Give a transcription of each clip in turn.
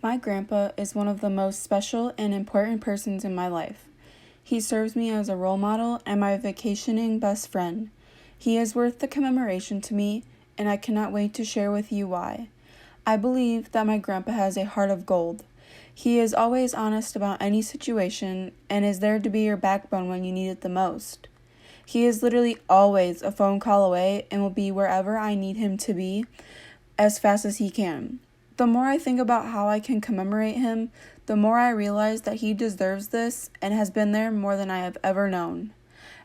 My grandpa is one of the most special and important persons in my life. He serves me as a role model and my vacationing best friend. He is worth the commemoration to me, and I cannot wait to share with you why. I believe that my grandpa has a heart of gold. He is always honest about any situation and is there to be your backbone when you need it the most. He is literally always a phone call away and will be wherever I need him to be as fast as he can. The more I think about how I can commemorate him, the more I realize that he deserves this and has been there more than I have ever known.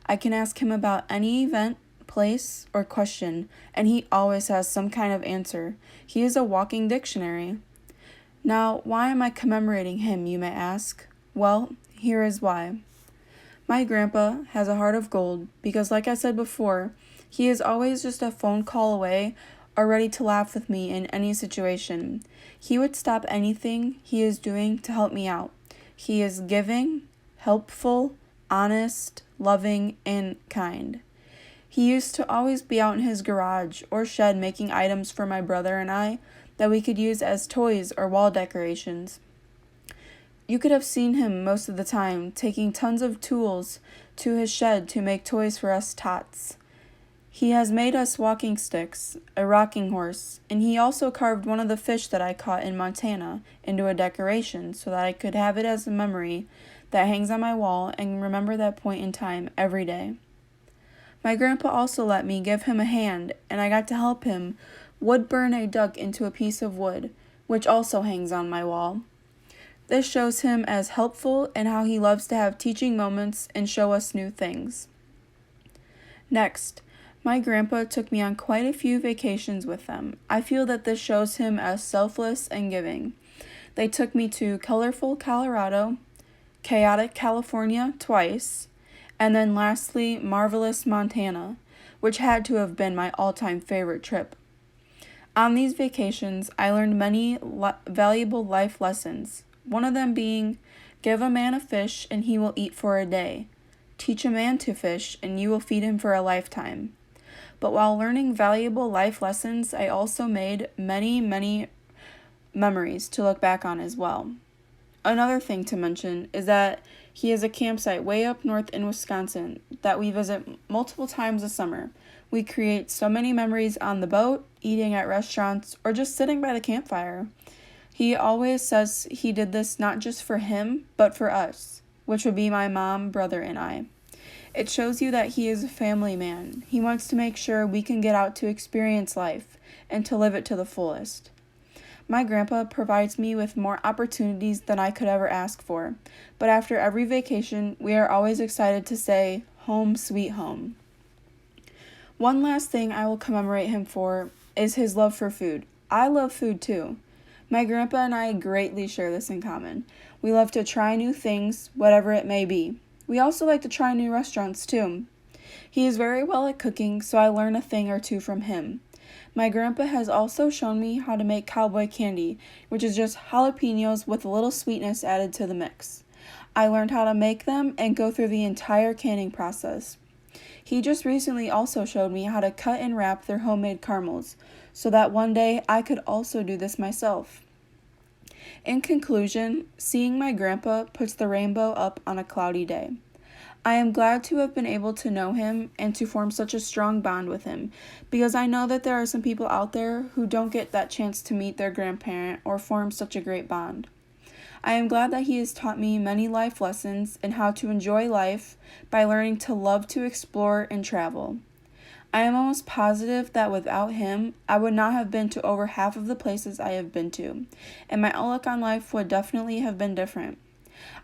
I can ask him about any event, place, or question, and he always has some kind of answer. He is a walking dictionary. Now, why am I commemorating him, you may ask? Well, here is why. My grandpa has a heart of gold because, like I said before, he is always just a phone call away or ready to laugh with me in any situation. He would stop anything he is doing to help me out. He is giving, helpful, honest, loving, and kind. He used to always be out in his garage or shed making items for my brother and I that we could use as toys or wall decorations. You could have seen him most of the time taking tons of tools to his shed to make toys for us tots. He has made us walking sticks, a rocking horse, and he also carved one of the fish that I caught in Montana into a decoration so that I could have it as a memory that hangs on my wall and remember that point in time every day. My grandpa also let me give him a hand, and I got to help him wood burn a duck into a piece of wood, which also hangs on my wall. This shows him as helpful and how he loves to have teaching moments and show us new things. Next, my grandpa took me on quite a few vacations with them. I feel that this shows him as selfless and giving. They took me to colorful Colorado, chaotic California twice, and then lastly, marvelous Montana, which had to have been my all-time favorite trip. On these vacations, I learned many valuable life lessons, one of them being, give a man a fish and he will eat for a day. Teach a man to fish and you will feed him for a lifetime. But while learning valuable life lessons, I also made many memories to look back on as well. Another thing to mention is that he has a campsite way up north in Wisconsin that we visit multiple times a summer. We create so many memories on the boat, eating at restaurants, or just sitting by the campfire. He always says he did this not just for him, but for us, which would be my mom, brother, and I. It shows you that he is a family man. He wants to make sure we can get out to experience life and to live it to the fullest. My grandpa provides me with more opportunities than I could ever ask for, but after every vacation, we are always excited to say, home sweet home. One last thing I will commemorate him for is his love for food. I love food too. My grandpa and I greatly share this in common. We love to try new things, whatever it may be. We also like to try new restaurants too. He is very well at cooking, so I learn a thing or two from him. My grandpa has also shown me how to make cowboy candy, which is just jalapenos with a little sweetness added to the mix. I learned how to make them and go through the entire canning process. He just recently also showed me how to cut and wrap their homemade caramels, so that one day I could also do this myself. In conclusion, seeing my grandpa puts the rainbow up on a cloudy day. I am glad to have been able to know him and to form such a strong bond with him, because I know that there are some people out there who don't get that chance to meet their grandparent or form such a great bond. I am glad that he has taught me many life lessons and how to enjoy life by learning to love to explore and travel. I am almost positive that without him, I would not have been to over half of the places I have been to, and my outlook on life would definitely have been different.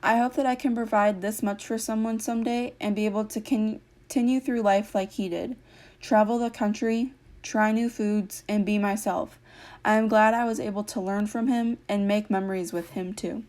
I hope that I can provide this much for someone someday and be able to continue through life like he did. Travel the country, try new foods, and be myself. I am glad I was able to learn from him and make memories with him too.